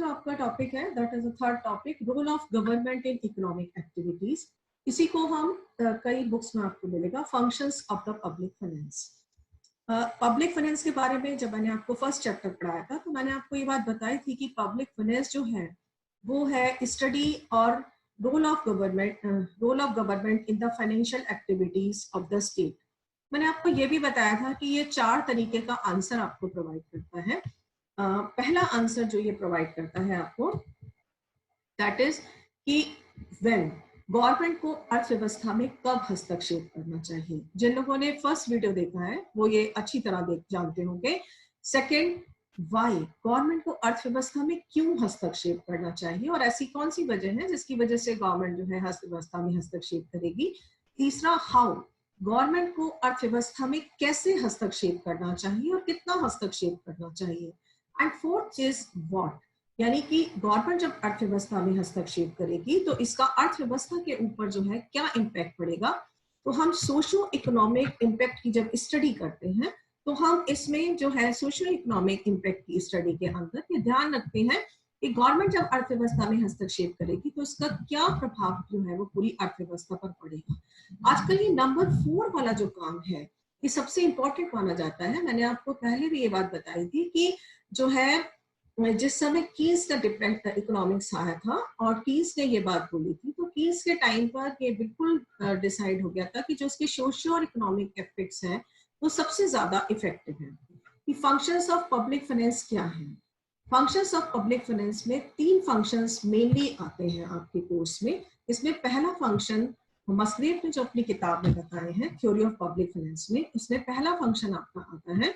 जो आपका टॉपिक है that is the third topic, role of government in economic activities. इसी को हम कई बुक्स में आपको मिलेगा, functions of the public finance. Public finance के बारे में जब मैंने आपको फर्स्ट चैप्टर पढ़ाया था तो मैंने आपको ये बात बताई थी कि पब्लिक फाइनेंस जो है वो है स्टडी और role of government in the financial activities of the state. मैंने आपको ये भी बताया था कि ये 4 तरीके का आंसर आपको प्रोवाइड करता है। पहला आंसर जो ये प्रोवाइड करता है आपको दैट इज कि व्हेन गवर्नमेंट को अर्थव्यवस्था में कब हस्तक्षेप करना चाहिए। जिन लोगों ने फर्स्ट वीडियो देखा है वो ये अच्छी तरह जानते होंगे। सेकंड, वाई गवर्नमेंट को अर्थव्यवस्था में क्यों हस्तक्षेप करना चाहिए और ऐसी कौन सी वजह है जिसकी वजह से गवर्नमेंट जो है अर्थव्यवस्था में हस्तक्षेप करेगी। तीसरा, हाउ गवर्नमेंट को अर्थव्यवस्था में कैसे हस्तक्षेप करना चाहिए और कितना हस्तक्षेप करना चाहिए। एंड फोर्थ इज व्हाट, यानी कि गवर्नमेंट जब अर्थव्यवस्था में हस्तक्षेप करेगी तो इसका अर्थव्यवस्था के ऊपर जो है क्या इम्पैक्ट पड़ेगा। तो हम सोशो इकोनॉमिक इम्पैक्ट की जब स्टडी करते हैं तो हम इसमें जो है सोशो इकोनॉमिक इम्पैक्ट की स्टडी के अंदर ये ध्यान रखते हैं कि गवर्नमेंट जब अर्थव्यवस्था में हस्तक्षेप करेगी तो इसका क्या प्रभाव जो है वो पूरी अर्थव्यवस्था पर पड़ेगा। आजकल ये नंबर 4 वाला जो काम है ये सबसे इंपॉर्टेंट माना जाता है। मैंने आपको पहले भी ये बात बताई थी कि जो है जिस समय कीन्स का डिफरेंट इकोनॉमिक्स आया था और कीन्स ने ये बात बोली थी तो कीन्स के टाइम पर ये बिल्कुल डिसाइड हो गया था कि जो उसके सोशियो और इकोनॉमिक एफेक्ट्स हैं वो सबसे ज्यादा इफेक्टिव है। कि फंक्शंस ऑफ पब्लिक फाइनेंस क्या है। फंक्शंस ऑफ पब्लिक फाइनेंस में 3 फंक्शंस मेनली आते हैं आपके कोर्स में। इसमें पहला फंक्शन मस्क्रेफ ने जो अपनी किताब में बताए हैं थ्योरी ऑफ पब्लिक फाइनेंस में, उसमें पहला फंक्शन आपका आता है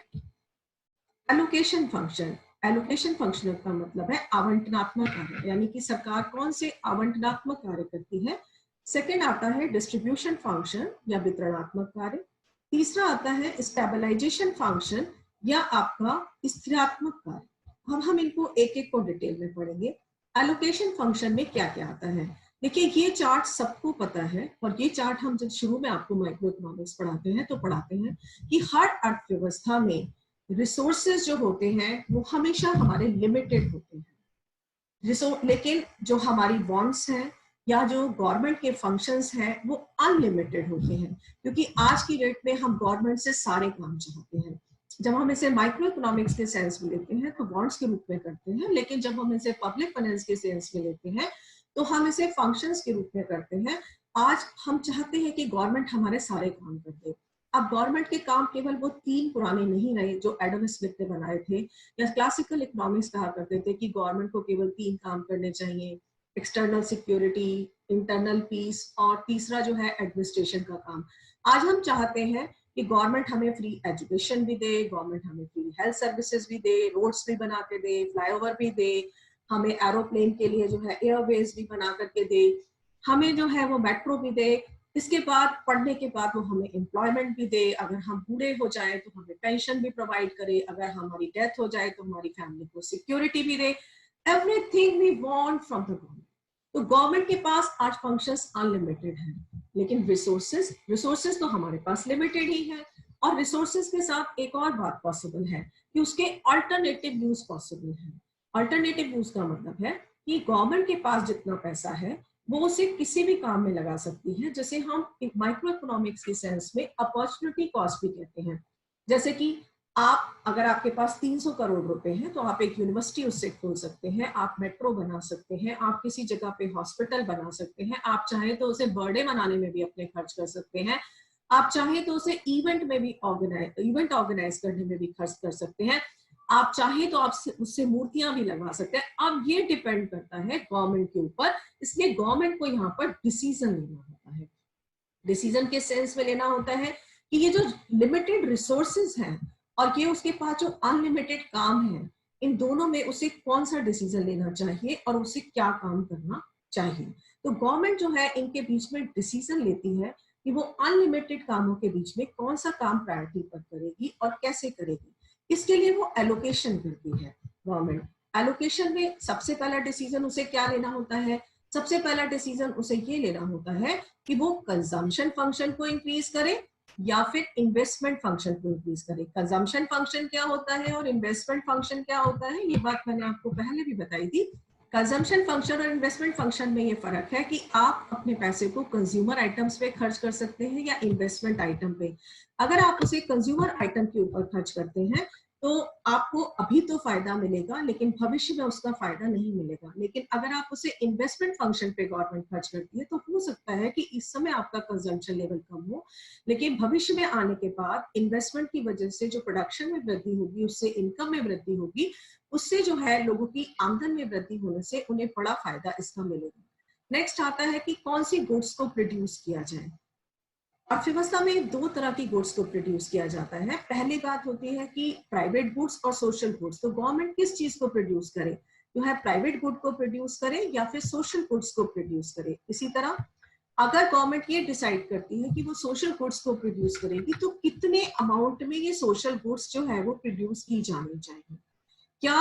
एलोकेशन फंक्शन। एलोकेशन फंक्शन का मतलब है आवंटनात्मक कार्य, यानी कि सरकार कौन से आवंटनात्मक कार्य करती है। सेकंड आता है डिस्ट्रीब्यूशन फंक्शन या वितरणात्मक कार्य। तीसरा आता है स्टेबलाइजेशन फंक्शन या आपका स्थिरात्मक कार्य। अब हम इनको एक एक को डिटेल में पढ़ेंगे। एलोकेशन फंक्शन में क्या क्या आता है, देखिए ये चार्ट सबको पता है और ये चार्ट हम जब शुरू में आपको माइक्रो इकोनॉमिक्स पढ़ाते हैं तो पढ़ाते हैं कि हर अर्थव्यवस्था में रिसोर्सेज जो होते हैं वो हमेशा हमारे लिमिटेड होते हैं। लेकिन जो हमारी वांट्स हैं या जो गवर्नमेंट के फंक्शंस हैं वो अनलिमिटेड होते हैं, क्योंकि आज की डेट में हम गवर्नमेंट से सारे काम चाहते हैं। जब हम इसे माइक्रो इकोनॉमिक्स के सेंस में लेते हैं तो वांट्स के रूप में करते हैं, लेकिन जब हम इसे पब्लिक फाइनेंस के सेंस में लेते हैं तो हम इसे फंक्शंस के रूप में करते हैं। आज हम चाहते हैं कि गवर्नमेंट हमारे सारे काम कर दे। अब गवर्नमेंट के काम केवल वो 3 पुराने नहीं रहे जो एडम स्मिथ ने बनाए थे या क्लासिकल इकोनॉमिक्स कहा करते थे कि गवर्नमेंट को केवल 3 काम करने चाहिए, एक्सटर्नल सिक्योरिटी, इंटरनल पीस और तीसरा जो है एडमिनिस्ट्रेशन का काम। आज हम चाहते हैं कि गवर्नमेंट हमें फ्री एजुकेशन भी दे, गवर्नमेंट हमें फ्री हेल्थ सर्विसेज भी दे, रोड्स भी बना के दे, फ्लाईओवर भी दे, हमें एरोप्लेन के लिए जो है एयरवेज भी बना करके दे, हमें जो है वो मेट्रो भी दे, इसके बाद पढ़ने के बाद वो हमें एम्प्लॉयमेंट भी दे, अगर हम बूढ़े हो जाए तो हमें पेंशन भी प्रोवाइड करे, अगर हमारी डेथ हो जाए तो हमारी फैमिली को सिक्योरिटी भी दे। Everything we want from the government. तो गवर्नमेंट के पास आज फंक्शंस अनलिमिटेड हैं, लेकिन रिसोर्सेज तो हमारे पास लिमिटेड ही है। और रिसोर्सेज के साथ एक और बात पॉसिबल है कि उसके अल्टरनेटिव यूज पॉसिबल है। अल्टरनेटिव यूज का मतलब है कि गवर्नमेंट के पास जितना पैसा है वो उसे किसी भी काम में लगा सकती है, जैसे हम माइक्रो इकोनॉमिक्स के सेंस में अपॉर्चुनिटी कॉस्ट भी कहते हैं। जैसे कि आप अगर आपके पास 300 करोड़ रुपए हैं तो आप एक यूनिवर्सिटी उससे खोल सकते हैं, आप मेट्रो बना सकते हैं, आप किसी जगह पे हॉस्पिटल बना सकते हैं, आप चाहें तो उसे बर्थडे मनाने में भी अपने खर्च कर सकते हैं, आप चाहें तो उसे इवेंट ऑर्गेनाइज करने में भी खर्च कर सकते हैं, आप चाहे तो आप उससे मूर्तियां भी लगवा सकते हैं। अब ये डिपेंड करता है गवर्नमेंट के ऊपर, इसलिए गवर्नमेंट को यहाँ पर डिसीजन लेना होता है। डिसीजन के सेंस में लेना होता है कि ये जो लिमिटेड रिसोर्सेज हैं और ये उसके पास जो अनलिमिटेड काम है, इन दोनों में उसे कौन सा डिसीजन लेना चाहिए और उसे क्या काम करना चाहिए। तो गवर्नमेंट जो है इनके बीच में डिसीजन लेती है कि वो अनलिमिटेड कामों के बीच में कौन सा काम प्रायोरिटी पर करेगी और कैसे करेगी। इसके लिए वो एलोकेशन करती है गवर्नमेंट। एलोकेशन में सबसे पहला डिसीजन उसे क्या लेना होता है, सबसे पहला डिसीजन उसे ये लेना होता है कि वो कंजम्पशन फंक्शन को इंक्रीज करे या फिर इन्वेस्टमेंट फंक्शन को इंक्रीज करे। कंजम्पशन फंक्शन क्या होता है और इन्वेस्टमेंट फंक्शन क्या होता है, ये बात मैंने आपको पहले भी बताई थी। कंजम्पशन फंक्शन और इन्वेस्टमेंट फंक्शन में ये फर्क है कि आप अपने पैसे को कंज्यूमर आइटम्स पे खर्च कर सकते हैं या इन्वेस्टमेंट आइटम पे। अगर आप उसे कंज्यूमर आइटम के ऊपर खर्च करते हैं तो आपको अभी तो फायदा मिलेगा, लेकिन भविष्य में उसका फायदा नहीं मिलेगा। लेकिन अगर आप उसे इन्वेस्टमेंट फंक्शन पे गवर्नमेंट खर्च करती है तो हो सकता है कि इस समय आपका कंजम्पशन लेवल कम हो, लेकिन भविष्य में आने के बाद इन्वेस्टमेंट की वजह से जो प्रोडक्शन में वृद्धि होगी, उससे इनकम में वृद्धि होगी, उससे जो है लोगों की आमदन में वृद्धि होने से उन्हें बड़ा फायदा इसका मिलेगा। नेक्स्ट आता है कि कौन सी गुड्स को प्रोड्यूस किया जाए। अर्थव्यवस्था में दो तरह की गुड्स को प्रोड्यूस किया जाता है। पहली बात होती है कि प्राइवेट गुड्स और सोशल गुड्स। तो गवर्नमेंट किस चीज को प्रोड्यूस करे, जो है प्राइवेट गुड को प्रोड्यूस करे या फिर सोशल गुड्स को प्रोड्यूस करे। इसी तरह अगर गवर्नमेंट ये डिसाइड करती है कि वो सोशल गुड्स को प्रोड्यूस करेगी तो कितने अमाउंट में ये सोशल गुड्स जो है वो प्रोड्यूस की जानी चाहिए। क्या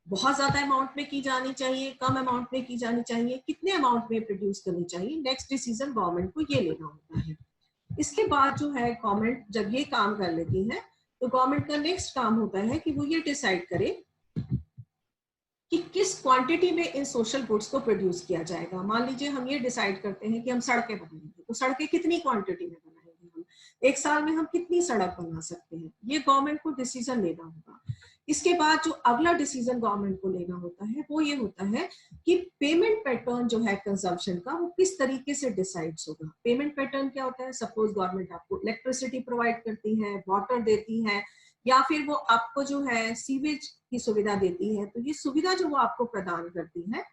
बहुत ज्यादा अमाउंट में की जानी चाहिए, कम अमाउंट में की जानी चाहिए, कितने अमाउंट में प्रोड्यूस करनी चाहिए, नेक्स्ट डिसीजन गवर्नमेंट को ये लेना होता है। इसके बाद जो है गवर्नमेंट जब ये काम कर लेती है तो गवर्नमेंट का नेक्स्ट काम होता है कि वो ये डिसाइड करे कि किस क्वांटिटी में इन सोशल गुड्स को प्रोड्यूस किया जाएगा। मान लीजिए हम ये डिसाइड करते हैं कि हम सड़कें बनाएंगे, तो सड़कें कितनी क्वांटिटी में बनाएंगे, हम एक साल में हम कितनी सड़क बना सकते हैं, ये गवर्नमेंट को डिसीजन लेना होगा। इसके बाद जो अगला डिसीजन गवर्नमेंट को लेना होता है वो ये होता है कि पेमेंट पैटर्न जो है कंजम्पशन का वो किस तरीके से डिसाइड होगा। पेमेंट पैटर्न क्या होता है, सपोज गवर्नमेंट आपको इलेक्ट्रिसिटी प्रोवाइड करती है, वाटर देती है, या फिर वो आपको जो है सीवेज की सुविधा देती है, तो ये सुविधा जो वो आपको प्रदान करती है,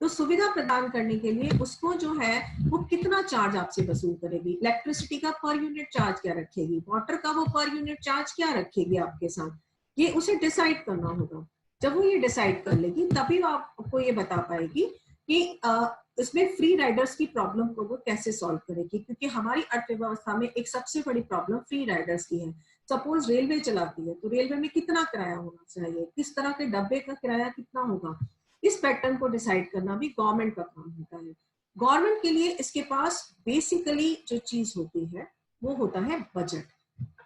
तो सुविधा प्रदान करने के लिए उसको जो है वो कितना चार्ज आपसे वसूल करेगी। इलेक्ट्रिसिटी का पर यूनिट चार्ज क्या रखेगी, वाटर का वो पर यूनिट चार्ज क्या रखेगी आपके साथ, ये उसे डिसाइड करना होगा। जब वो ये डिसाइड कर लेगी तभी वो आपको ये बता पाएगी कि इसमें फ्री राइडर्स की प्रॉब्लम को वो कैसे सॉल्व करेगी, क्योंकि हमारी अर्थव्यवस्था में एक सबसे बड़ी प्रॉब्लम फ्री राइडर्स की है। सपोज रेलवे चलाती है तो रेलवे में कितना किराया होना चाहिए, किस तरह के डब्बे का किराया कितना होगा, इस पैटर्न को डिसाइड करना भी गवर्नमेंट का काम होता है। गवर्नमेंट के लिए इसके पास बेसिकली जो चीज होती है वो होता है बजट।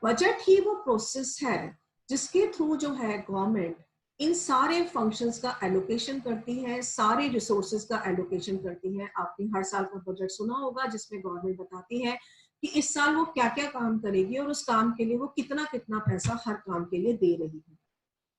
बजट ही वो प्रोसेस है जिसके थ्रू जो है गवर्नमेंट इन सारे फंक्शंस का एलोकेशन करती है, सारे रिसोर्सेज का एलोकेशन करती है। आपने हर साल का बजट सुना होगा जिसमें गवर्नमेंट बताती है कि इस साल वो क्या क्या काम करेगी और उस काम के लिए वो कितना कितना पैसा हर काम के लिए दे रही है।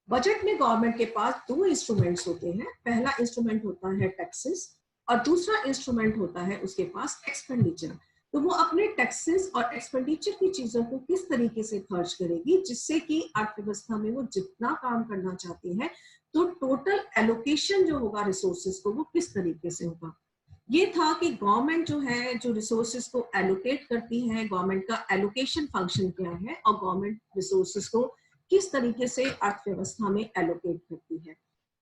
बजट में गवर्नमेंट के पास दो इंस्ट्रूमेंट्स होते हैं। पहला इंस्ट्रूमेंट होता है टैक्सेस और दूसरा इंस्ट्रूमेंट होता है उसके पास एक्सपेंडिचर। तो वो अपने टैक्सेस और एक्सपेंडिचर की चीजों को किस तरीके से खर्च करेगी जिससे कि अर्थव्यवस्था में वो जितना काम करना चाहती है, तो टोटल एलोकेशन जो होगा रिसोर्सेज को वो किस तरीके से होगा। ये था कि गवर्नमेंट जो है जो रिसोर्सेज को एलोकेट करती है, गवर्नमेंट का एलोकेशन फंक्शन क्या है और गवर्नमेंट रिसोर्सेज को किस तरीके से अर्थव्यवस्था में एलोकेट करती है।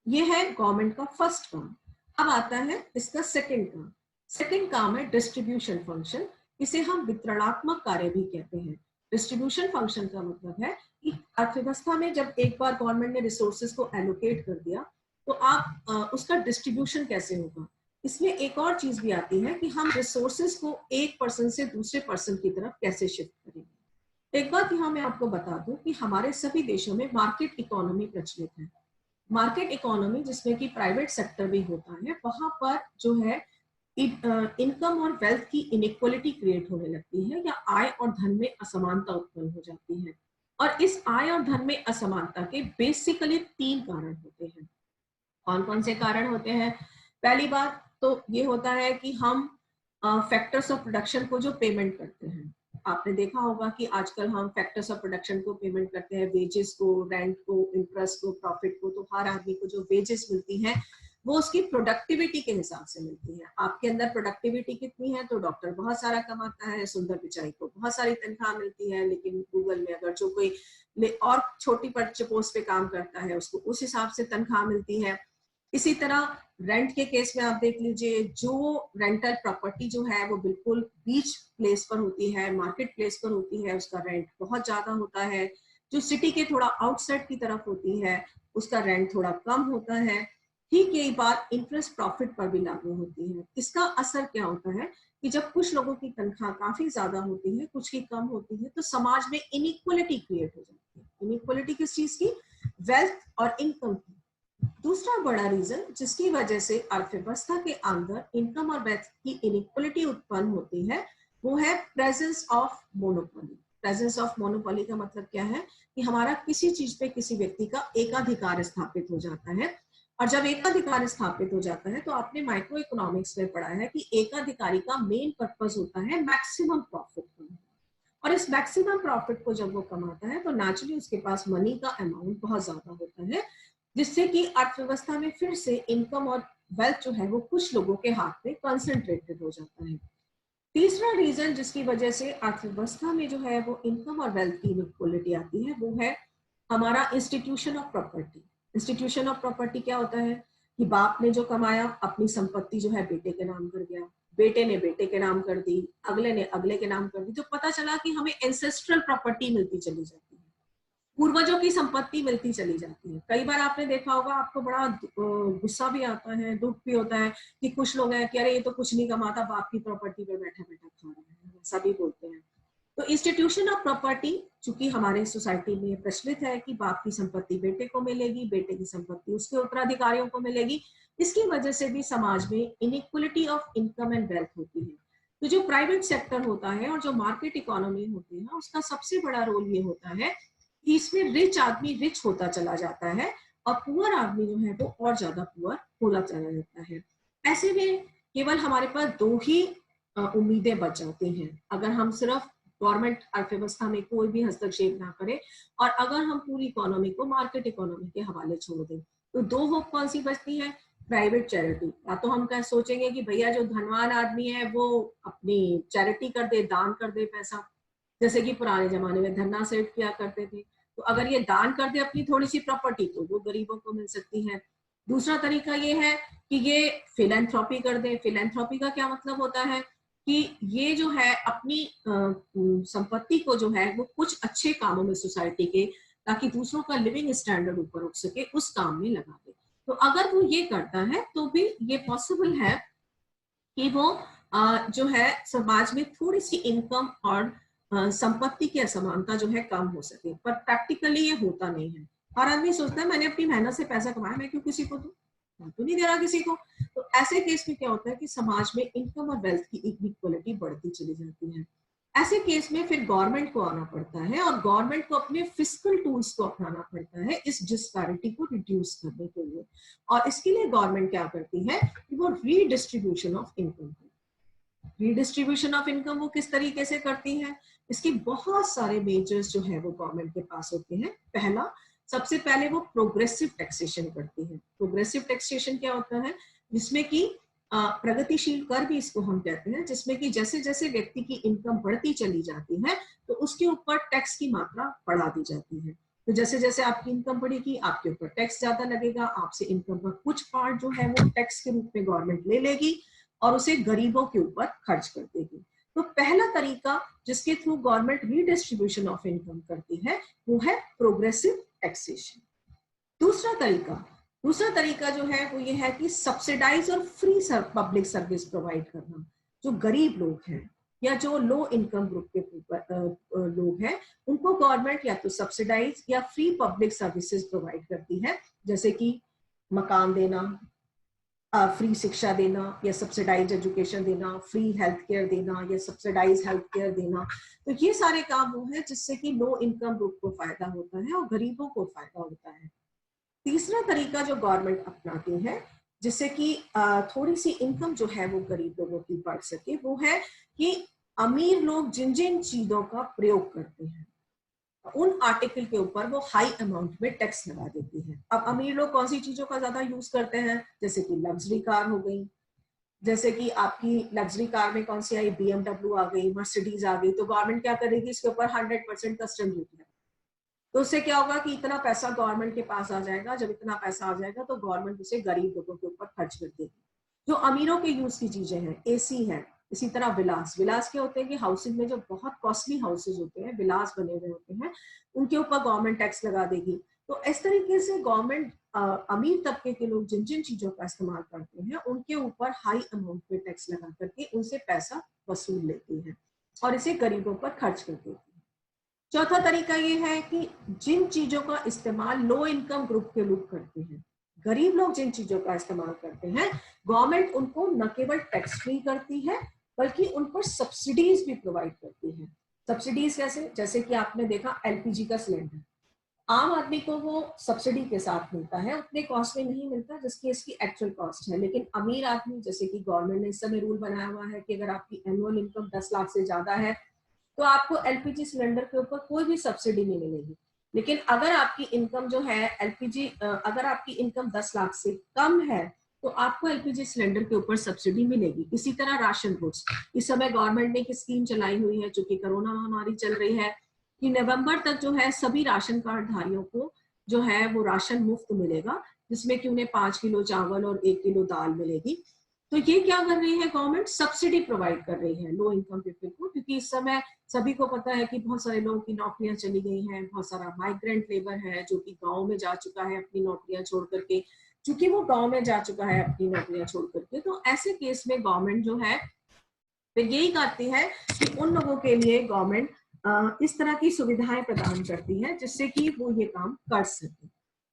ये है गवर्नमेंट का फर्स्ट काम। अब आता है इसका सेकंड काम। सेकंड काम है डिस्ट्रीब्यूशन फंक्शन। इसे हम वितरणात्मक कार्य भी कहते हैं। डिस्ट्रीब्यूशन फंक्शन का मतलब है कि अर्थव्यवस्था में जब एक बार गवर्नमेंट ने रिसोर्सेज को एलोकेट कर दिया तो आप उसका डिस्ट्रीब्यूशन कैसे होगा। इसमें एक और चीज भी आती है कि हम रिसोर्सेज को एक पर्सन से दूसरे पर्सन की तरफ कैसे शिफ्ट करेंगे। एक बात यहाँ मैं आपको बता दूं कि हमारे सभी देशों में मार्केट इकोनॉमी प्रचलित है। मार्केट इकोनॉमी जिसमें कि प्राइवेट सेक्टर भी होता है, वहां पर जो है इनकम और वेल्थ की इनइक्वालिटी क्रिएट होने लगती है या आय और धन में असमानता उत्पन्न हो जाती है। और इस आय और धन में असमानता के बेसिकली तीन कारण होते हैं। कौन कौन से कारण होते हैं? पहली बात तो ये होता है कि हम फैक्टर्स ऑफ प्रोडक्शन को जो पेमेंट करते हैं, आपने देखा होगा कि आजकल हम फैक्टर्स ऑफ प्रोडक्शन को पेमेंट करते हैं, वेजेस को, रेंट को, इंटरेस्ट को, प्रॉफिट को। तो हर आदमी को जो वेजेस मिलती है वो उसकी प्रोडक्टिविटी के हिसाब से मिलती है। आपके अंदर प्रोडक्टिविटी कितनी है, तो डॉक्टर बहुत सारा कमाता है, सुंदर पिचाई को बहुत सारी तनख्वाह मिलती है, लेकिन गूगल में अगर जो कोई और छोटी पोस्ट पे काम करता है उसको उस हिसाब से तनख्वाह मिलती है। इसी तरह रेंट के केस में आप देख लीजिए, जो रेंटल प्रॉपर्टी जो है वो बिल्कुल बीच प्लेस पर होती है, मार्केट प्लेस पर होती है, उसका रेंट बहुत ज्यादा होता है। जो सिटी के थोड़ा आउटसाइड की तरफ होती है उसका रेंट थोड़ा कम होता है। ठीक यही बात इंटरेस्ट प्रॉफिट पर भी लागू होती है। इसका असर क्या होता है कि जब कुछ लोगों की तनख्वाह काफी ज्यादा होती है, कुछ की कम होती है, तो समाज में इनइक्वलिटी क्रिएट हो जाती है। इनइक्वलिटी किस चीज की? वेल्थ और इनकम की। दूसरा बड़ा रीजन जिसकी वजह से अर्थव्यवस्था के अंदर इनकम और वेल्थ की इनइक्वलिटी उत्पन्न होती है, वो है presence of monopoly. Presence of monopoly का मतलब क्या है कि हमारा किसी चीज पे किसी व्यक्ति का एकाधिकार स्थापित हो जाता है। और जब एकाधिकार स्थापित हो जाता है, तो आपने माइक्रो इकोनॉमिक्स में पढ़ा है कि एकाधिकारी का मेन पर्पस होता है मैक्सिमम प्रॉफिट कमाना। और इस मैक्सिमम प्रॉफिट को जब वो कमाता है, तो नेचुरली उसके पास मनी का अमाउंट बहुत ज्यादा होता है, जिससे कि अर्थव्यवस्था में फिर से इनकम और वेल्थ जो है वो कुछ लोगों के हाथ में कंसंट्रेटेड हो जाता है। तीसरा रीजन जिसकी वजह से अर्थव्यवस्था में जो है वो इनकम और वेल्थ की इनइक्वालिटी आती है, वो है हमारा institution of property. Institution of property क्या होता है कि बाप ने जो कमाया, अपनी संपत्ति जो है बेटे के नाम कर दिया, बेटे ने बेटे के नाम कर दी, अगले ने अगले के नाम कर दी, तो पता चला कि हमें एंसेस्ट्रल प्रॉपर्टी मिलती चली जाती है, पूर्वजों की संपत्ति मिलती चली जाती है। कई बार आपने देखा होगा, आपको बड़ा गुस्सा भी आता है, दुख भी होता है कि कुछ लोग हैं कि अरे ये तो कुछ नहीं कमाता, बाप की प्रॉपर्टी पे बैठा बैठा खा रहा है, ऐसा भी बोलते हैं। तो इंस्टीट्यूशन ऑफ प्रॉपर्टी चूंकि हमारे सोसाइटी में प्रचलित है कि बाप की संपत्ति बेटे को मिलेगी, बेटे की संपत्ति उसके उत्तराधिकारियों को मिलेगी, इसकी वजह से भी समाज में inequality of income and wealth होती है। तो जो प्राइवेट सेक्टर होता है और जो मार्केट इकोनॉमी होती है, उसका सबसे बड़ा रोल ये होता है कि इसमें रिच आदमी रिच होता चला जाता है और पुअर आदमी जो है वो और ज्यादा पुअर होता चला जाता है। ऐसे में केवल हमारे पास दो ही उम्मीदें बच जाती हैं अगर हम सिर्फ गवर्नमेंट अर्थव्यवस्था में कोई भी हस्तक्षेप ना करे और अगर हम पूरी इकोनॉमी को मार्केट इकोनॉमी के हवाले छोड़ दें। तो दो होप कौन सी बचती है? Private charity. या तो हम क्या सोचेंगे कि भैया जो धनवान आदमी है वो अपनी चैरिटी कर दे, दान कर दे पैसा, जैसे कि पुराने जमाने में धन्ना सेठ किया करते थे। तो अगर ये दान कर दे अपनी थोड़ी सी प्रॉपर्टी, तो वो गरीबों को मिल सकती है। दूसरा तरीका ये है कि ये फिलैंथ्रोपी कर दे। फिलैंथ्रोपी का क्या मतलब होता है कि ये जो है अपनी संपत्ति को जो है वो कुछ अच्छे कामों में सोसाइटी के, ताकि दूसरों का लिविंग स्टैंडर्ड ऊपर उठ सके, उस काम में लगा दे। तो अगर वो ये करता है तो भी ये पॉसिबल है कि वो जो है समाज में थोड़ी सी इनकम और संपत्ति की असमानता जो है कम हो सके। पर प्रैक्टिकली ये होता नहीं है। हर आदमी सोचता है मैंने अपनी मेहनत से पैसा कमाया, मैं क्यों किसी को दूं, मैं तो नहीं दे रहा किसी को। तो ऐसे केस में क्या होता है कि समाज में इनकम और वेल्थ की इक्विटी बढ़ती चली जाती है। ऐसे केस में फिर गवर्नमेंट को आना पड़ता है और गवर्नमेंट को अपने फिस्कल टूल्स को अपनाना पड़ता है इस डिस्पैरिटी को रिड्यूस करने के लिए। और इसके लिए गवर्नमेंट क्या करती है कि वो redistribution of income, redistribution of income वो किस तरीके से करती है? इसके बहुत सारे मेजर्स जो है वो गवर्नमेंट के पास होते हैं। पहला, सबसे पहले वो प्रोग्रेसिव टैक्सेशन करती है। प्रोग्रेसिव टैक्सेशन क्या होता है? जिसमें कि प्रगतिशील कर भी इसको हम कहते हैं, जिसमें कि जैसे जैसे व्यक्ति की इनकम बढ़ती चली जाती है तो उसके ऊपर टैक्स की मात्रा बढ़ा दी जाती है। तो जैसे जैसे आपकी इनकम बढ़ेगी आपके ऊपर टैक्स ज्यादा लगेगा, आपसे इनकम का कुछ पार्ट जो है वो टैक्स के रूप में गवर्नमेंट ले लेगी और उसे गरीबों के ऊपर खर्च कर देगी। तो पहला तरीका जिसके through government redistribution of income करती है वो है प्रोग्रेसिव टैक्सेशन। दूसरा तरीका जो है वो ये है कि सब्सिडाइज और फ्री पब्लिक सर्विस प्रोवाइड करना। जो गरीब लोग हैं या जो लो इनकम ग्रुप के लोग हैं, उनको गवर्नमेंट या तो सब्सिडाइज या फ्री पब्लिक सर्विसेज प्रोवाइड करती है, जैसे कि मकान देना, फ्री शिक्षा देना या सब्सिडाइज एजुकेशन देना, फ्री हेल्थ केयर देना या सब्सिडाइज हेल्थ केयर देना। तो ये सारे काम वो है जिससे कि लो इनकम ग्रुप को फायदा होता है और गरीबों को फायदा होता है। तीसरा तरीका जो गवर्नमेंट अपनाती है जिससे कि थोड़ी सी इनकम जो है वो गरीब लोगों की बढ़ सके, वो है कि अमीर लोग जिन जिन चीजों का प्रयोग करते हैं उन आर्टिकल के ऊपर वो हाई अमाउंट में टैक्स लगा देती है। अब अमीर लोग कौन सी चीजों का ज्यादा यूज करते हैं? जैसे कि लग्जरी कार हो गई, जैसे कि आपकी लग्जरी कार में कौन सी आई? BMW आ गई, मर्सिडीज आ गई। तो गवर्नमेंट क्या करेगी? इसके ऊपर 100% कस्टम ड्यूटी है। तो उससे क्या होगा कि इतना पैसा गवर्नमेंट के पास आ जाएगा। जब इतना पैसा आ जाएगा तो गवर्नमेंट उसे गरीब लोगों के ऊपर खर्च कर देगी। जो अमीरों के यूज की चीजें हैं, AC है, इसी तरह विलास क्या होते हैं कि हाउसिंग में जो बहुत कॉस्टली हाउसेज होते हैं, विलास बने हुए होते हैं, उनके ऊपर गवर्नमेंट टैक्स लगा देगी। तो इस तरीके से गवर्नमेंट अमीर तबके के लोग जिन जिन चीजों का इस्तेमाल करते हैं उनके ऊपर हाई अमाउंट में टैक्स लगा करके उनसे पैसा वसूल लेती है और इसे गरीबों पर खर्च कर देती है। चौथा तरीका ये है कि जिन चीजों का इस्तेमाल लो इनकम ग्रुप के लोग करते हैं, गरीब लोग जिन चीजों का इस्तेमाल करते हैं, गवर्नमेंट उनको न केवल टैक्स फ्री करती है बल्कि उन पर सब्सिडीज भी प्रोवाइड करती है। सब्सिडीज कैसे? जैसे कि आपने देखा एलपीजी का सिलेंडर आम आदमी को वो सब्सिडी के साथ मिलता है, उतने कॉस्ट में नहीं मिलता जिसकी इसकी एक्चुअल कॉस्ट है, लेकिन अमीर आदमी, जैसे कि गवर्नमेंट ने इस समय रूल बनाया हुआ है कि अगर आपकी एनुअल इनकम 10 लाख से ज्यादा है तो आपको एलपीजी सिलेंडर के ऊपर कोई भी सब्सिडी नहीं मिलेगी। लेकिन अगर आपकी इनकम जो है अगर आपकी इनकम 10 लाख से कम है तो आपको एलपीजी सिलेंडर के ऊपर सब्सिडी मिलेगी। इसी तरह राशन गुड्स, इस समय गवर्नमेंट ने एक स्कीम चलाई हुई है, चूंकि कोरोना महामारी चल रही है, कि नवंबर तक जो है सभी राशन कार्ड धारियों को जो है वो राशन मुफ्त मिलेगा, जिसमें कि उन्हें 5 किलो चावल और 1 किलो दाल मिलेगी। तो ये क्या कर रही है गवर्नमेंट? सब्सिडी प्रोवाइड कर रही है लो इनकम पीपल को, क्योंकि इस समय सभी को पता है कि बहुत सारे लोगों की नौकरियां चली गई हैं, बहुत सारा माइग्रेंट लेबर है जो कि गांव में जा चुका है अपनी नौकरियां छोड़ करके, क्योंकि वो गांव में जा चुका है अपनी नौकरियां छोड़ करके, तो ऐसे केस में गवर्नमेंट जो है फिर यही करती है कि उन लोगों के लिए गवर्नमेंट इस तरह की सुविधाएं प्रदान करती है जिससे कि वो ये काम कर सके।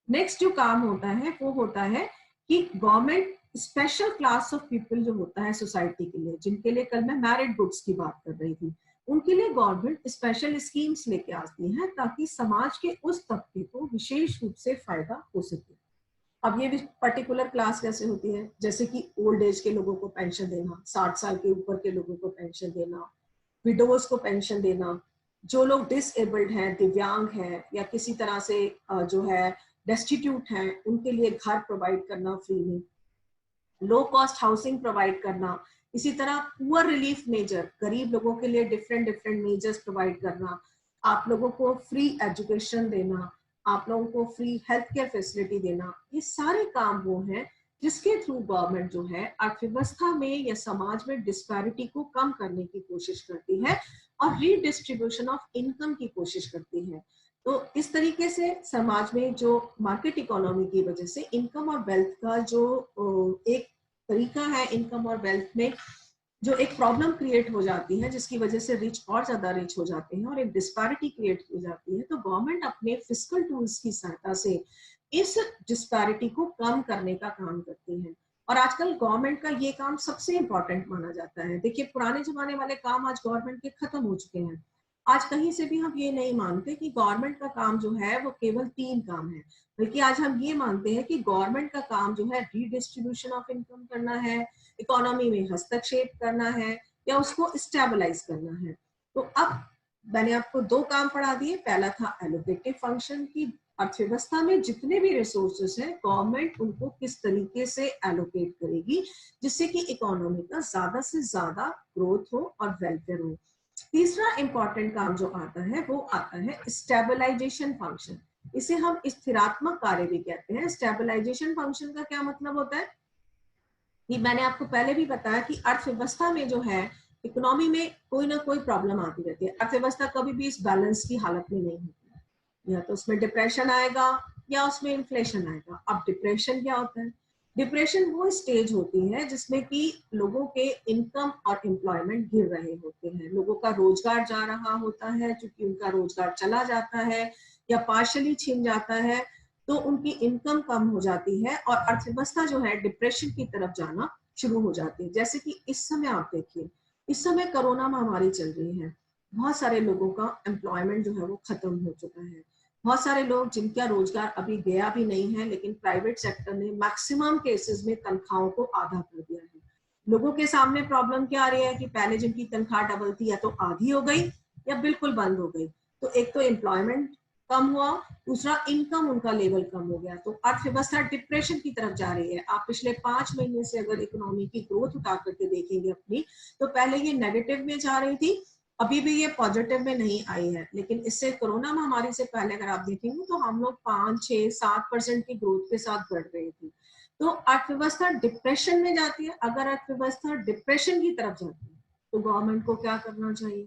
नेक्स्ट जो काम होता है वो होता है कि government special class of people जो होता है सोसाइटी के लिए, जिनके लिए कल मैं मैरिड गुड्स की बात कर रही थी, उनके लिए गवर्नमेंट स्पेशल स्कीम्स लेके आती है ताकि समाज के उस तबके को विशेष रूप से फायदा हो सके। अब ये पर्टिकुलर क्लास कैसे होती है? जैसे कि ओल्ड एज के लोगों को पेंशन देना, 60 साल के ऊपर के लोगों को पेंशन देना, विडोज को पेंशन देना, जो लोग डिसेबल्ड हैं, दिव्यांग हैं या किसी तरह से जो है डेस्टिट्यूट हैं, उनके लिए घर प्रोवाइड करना फ्री में, लो कॉस्ट हाउसिंग प्रोवाइड करना, इसी तरह पुअर रिलीफ मेजर, गरीब लोगों के लिए डिफरेंट डिफरेंट मेजर्स प्रोवाइड करना, आप लोगों को फ्री एजुकेशन देना, आप लोगों को फ्री हेल्थ केयर फैसिलिटी देना, ये सारे काम वो हैं जिसके थ्रू गवर्नमेंट जो है अर्थव्यवस्था में या समाज में डिस्पैरिटी को कम करने की कोशिश करती है और रीडिस्ट्रीब्यूशन ऑफ इनकम की कोशिश करती है। तो इस तरीके से समाज में जो मार्केट इकोनॉमी की वजह से इनकम और वेल्थ का जो एक तरीका है, इनकम और वेल्थ में जो एक प्रॉब्लम क्रिएट हो जाती है जिसकी वजह से रिच और ज्यादा रिच हो जाते हैं और एक डिस्पैरिटी क्रिएट हो जाती है, तो गवर्नमेंट अपने फिस्कल टूल्स की सहायता से इस डिस्पैरिटी को कम करने का काम करती है। और आजकल गवर्नमेंट का ये काम सबसे इंपॉर्टेंट माना जाता है। देखिए, पुराने जमाने वाले काम आज गवर्नमेंट के खत्म हो चुके हैं। आज कहीं से भी हम ये नहीं मानते कि गवर्नमेंट का काम जो है वो केवल 3 काम है, बल्कि आज हम ये मानते हैं कि गवर्नमेंट का काम जो है रीडिस्ट्रीब्यूशन ऑफ इनकम करना है, इकोनॉमी में हस्तक्षेप करना है या उसको स्टेबलाइज करना है। तो अब मैंने आपको 2 काम पढ़ा दिए। पहला था एलोकेटिव फंक्शन की, अर्थव्यवस्था में जितने भी रिसोर्सेस हैं गवर्नमेंट उनको किस तरीके से एलोकेट करेगी जिससे कि इकोनॉमी का ज्यादा से ज्यादा ग्रोथ हो और वेलफेयर हो। तीसरा इंपॉर्टेंट काम जो आता है वो आता है स्टेबलाइजेशन फंक्शन। इसे हम स्थिरात्मक कार्य भी कहते हैं। स्टेबलाइजेशन फंक्शन का क्या मतलब होता है कि मैंने आपको पहले भी बताया कि अर्थव्यवस्था में जो है इकोनॉमी में कोई ना कोई प्रॉब्लम आती रहती है। अर्थव्यवस्था कभी भी इस बैलेंस की हालत में नहीं होती है, या तो उसमें डिप्रेशन आएगा या उसमें इन्फ्लेशन आएगा। अब डिप्रेशन क्या होता है? डिप्रेशन वो स्टेज होती है जिसमें कि लोगों के इनकम और एम्प्लॉयमेंट गिर रहे होते हैं, लोगों का रोजगार जा रहा होता है, क्योंकि उनका रोजगार चला जाता है या पार्शली छीन जाता है, तो उनकी इनकम कम हो जाती है और अर्थव्यवस्था जो है डिप्रेशन की तरफ जाना शुरू हो जाती है। जैसे कि इस समय आप देखिए, इस समय कोरोना महामारी चल रही है, बहुत सारे लोगों का एम्प्लॉयमेंट जो है वो खत्म हो चुका है। बहुत सारे लोग जिनका रोजगार अभी गया भी नहीं है, लेकिन प्राइवेट सेक्टर ने मैक्सिमम केसेस में तनख्वाहों को आधा कर दिया है। लोगों के सामने प्रॉब्लम क्या आ रही है कि पहले जिनकी तनख्वाह डबल थी या तो आधी हो गई या बिल्कुल बंद हो गई। तो एक तो एम्प्लॉयमेंट कम हुआ, दूसरा इनकम उनका लेवल कम हो गया, तो अर्थव्यवस्था डिप्रेशन की तरफ जा रही है। आप पिछले 5 महीने से अगर इकोनॉमी की ग्रोथ उतार करके देखेंगे अपनी, तो पहले ये नेगेटिव में जा रही थी, अभी भी ये पॉजिटिव में नहीं आई है, लेकिन इससे कोरोना महामारी से पहले अगर आप देखेंगे तो हम लोग 5, 6, 7% की ग्रोथ के साथ बढ़ रही थी। तो अर्थव्यवस्था डिप्रेशन में जाती है। अगर अर्थव्यवस्था डिप्रेशन की तरफ जाती है तो गवर्नमेंट को क्या करना चाहिए?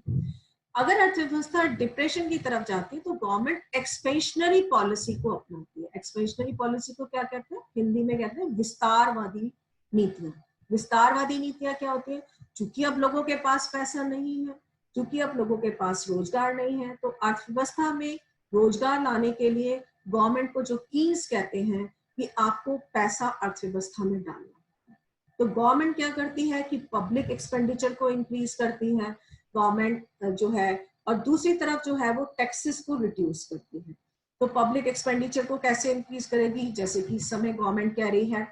अगर अर्थव्यवस्था डिप्रेशन की तरफ जाती है तो गवर्नमेंट एक्सपेंशनरी पॉलिसी को अपनाती है। एक्सपेंशनरी पॉलिसी को क्या कहते हैं, हिंदी में कहते हैं विस्तारवादी नीतियां। विस्तारवादी नीतियां क्या होती है, चूंकि अब लोगों के पास पैसा नहीं है, चूंकि अब लोगों के पास रोजगार नहीं है, तो अर्थव्यवस्था में रोजगार लाने के लिए गवर्नमेंट को जो कीज कहते हैं कि आपको पैसा अर्थव्यवस्था में डालना है। तो गवर्नमेंट क्या करती है कि पब्लिक एक्सपेंडिचर को इंक्रीज करती है गवर्नमेंट जो है, और दूसरी तरफ जो है वो टैक्सेस को रिड्यूस करती है। तो पब्लिक एक्सपेंडिचर को कैसे इंक्रीज करेगी, जैसे कि इस समय गवर्नमेंट कह रही है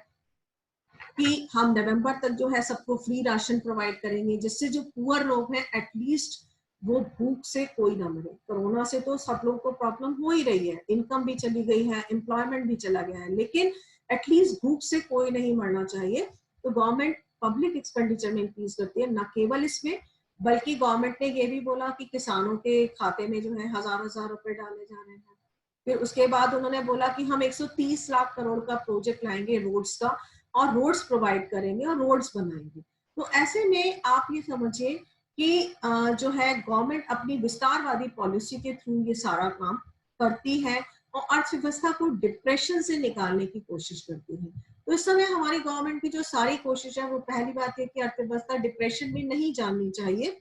कि हम नवंबर तक जो है सबको फ्री राशन प्रोवाइड करेंगे, जिससे जो पुअर लोग हैं एटलीस्ट वो भूख से कोई ना मरे। कोरोना से तो सब लोगों को प्रॉब्लम हो ही रही है, इनकम भी चली गई है, एम्प्लॉयमेंट भी चला गया है, लेकिन एटलीस्ट भूख से कोई नहीं मरना चाहिए। तो गवर्नमेंट पब्लिक एक्सपेंडिचर में इंक्रीज करती है। न केवल इसमें, बल्कि गवर्नमेंट ने ये भी बोला कि किसानों के खाते में जो है हजार हजार रुपए डाले जा रहे हैं। फिर उसके बाद उन्होंने बोला कि हम 130 लाख करोड़ का प्रोजेक्ट लाएंगे रोड्स का, और रोड्स प्रोवाइड करेंगे और रोड्स बनाएंगे। तो ऐसे में आप ये समझिए कि जो है गवर्नमेंट अपनी विस्तारवादी पॉलिसी के थ्रू ये सारा काम करती है और अर्थव्यवस्था को डिप्रेशन से निकालने की कोशिश करती है। तो इस समय हमारी गवर्नमेंट की जो सारी कोशिश है वो पहली बात है कि अर्थव्यवस्था डिप्रेशन में नहीं जानी चाहिए,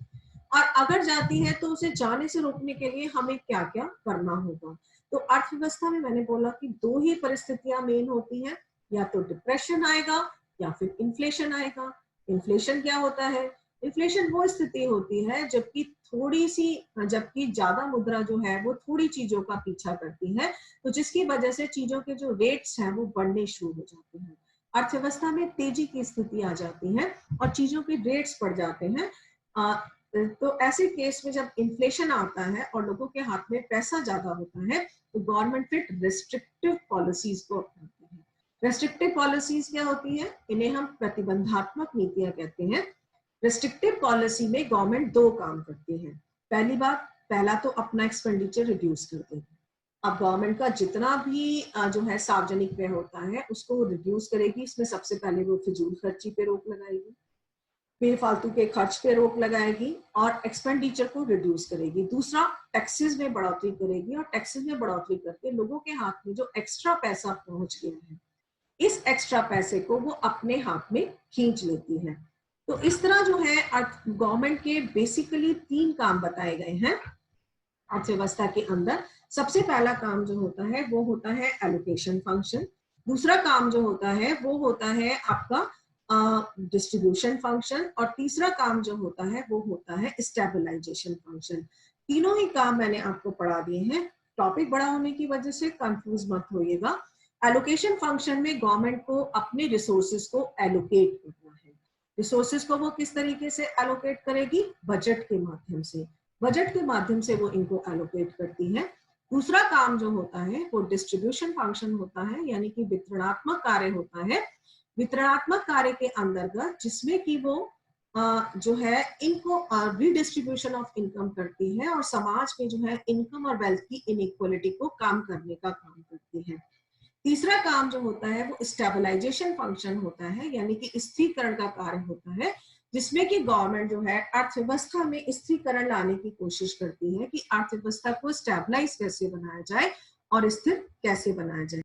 और अगर जाती है तो उसे जाने से रोकने के लिए हमें क्या क्या करना होगा। तो अर्थव्यवस्था में मैंने बोला कि दो ही परिस्थितियां मेन होती हैं, या तो डिप्रेशन आएगा या फिर इन्फ्लेशन आएगा। इन्फ्लेशन क्या होता है, इन्फ्लेशन वो स्थिति होती है जबकि ज्यादा मुद्रा जो है वो थोड़ी चीजों का पीछा करती है, तो जिसकी वजह से चीजों के जो रेट्स हैं वो बढ़ने शुरू हो जाते हैं। अर्थव्यवस्था में तेजी की स्थिति आ जाती है और चीजों के रेट्स बढ़ जाते हैं। तो ऐसे केस में जब इन्फ्लेशन आता है और लोगों के हाथ में पैसा ज्यादा होता है, तो गवर्नमेंट फिर रिस्ट्रिक्टिव पॉलिसीज को अपनाती है। रेस्ट्रिक्टिव पॉलिसीज क्या होती है, इन्हें हम प्रतिबंधात्मक नीतियां कहते हैं। रेस्ट्रिक्टिव पॉलिसी में गवर्नमेंट दो काम करती है। पहला तो अपना एक्सपेंडिचर रिड्यूस कर देगी। अब गवर्नमेंट का जितना भी जो है सार्वजनिक व्यय होता है उसको रिड्यूस करेगी। इसमें सबसे पहले वो फिजूल खर्ची पे रोक लगाएगी, बेफालतू के खर्च पे रोक लगाएगी और एक्सपेंडिचर को रिड्यूस करेगी। दूसरा, टैक्सेस में बढ़ोतरी करेगी, और टैक्सेस में बढ़ोतरी करके लोगों के हाथ में जो एक्स्ट्रा पैसा पहुंच गया है, इस एक्स्ट्रा पैसे को वो अपने हाथ में खींच लेती है। तो इस तरह जो है गवर्नमेंट के बेसिकली 3 काम बताए गए हैं अर्थव्यवस्था के अंदर। सबसे पहला काम जो होता है वो होता है एलोकेशन फंक्शन। दूसरा काम जो होता है वो होता है आपका डिस्ट्रीब्यूशन फंक्शन, और तीसरा काम जो होता है वो होता है स्टेबलाइजेशन फंक्शन। तीनों ही काम मैंने आपको पढ़ा दिए हैं। टॉपिक बड़ा होने की वजह से कंफ्यूज मत होइएगा। एलोकेशन फंक्शन में गवर्नमेंट को अपने रिसोर्सेज को एलोकेट करना है। रिसोर्सेज को वो किस तरीके से एलोकेट करेगी, बजट के माध्यम से। बजट के माध्यम से वो इनको एलोकेट करती है। दूसरा काम जो होता है वो डिस्ट्रीब्यूशन फंक्शन होता है, यानी कि वितरणात्मक कार्य होता है। वितरणात्मक कार्य के अंतर्गत जिसमें कि वो जो है इनको रीडिस्ट्रीब्यूशन ऑफ इनकम करती है और समाज में जो है इनकम और वेल्थ की इनइक्वालिटी को कम करने का काम करती है। तीसरा काम जो होता है वो स्टेबलाइजेशन फंक्शन होता है, यानी कि स्थिरीकरण का कार्य होता है, जिसमें कि गवर्नमेंट जो है अर्थव्यवस्था में स्थिरीकरण लाने की कोशिश करती है कि अर्थव्यवस्था को स्टेबलाइज कैसे बनाया जाए और स्थिर कैसे बनाया जाए।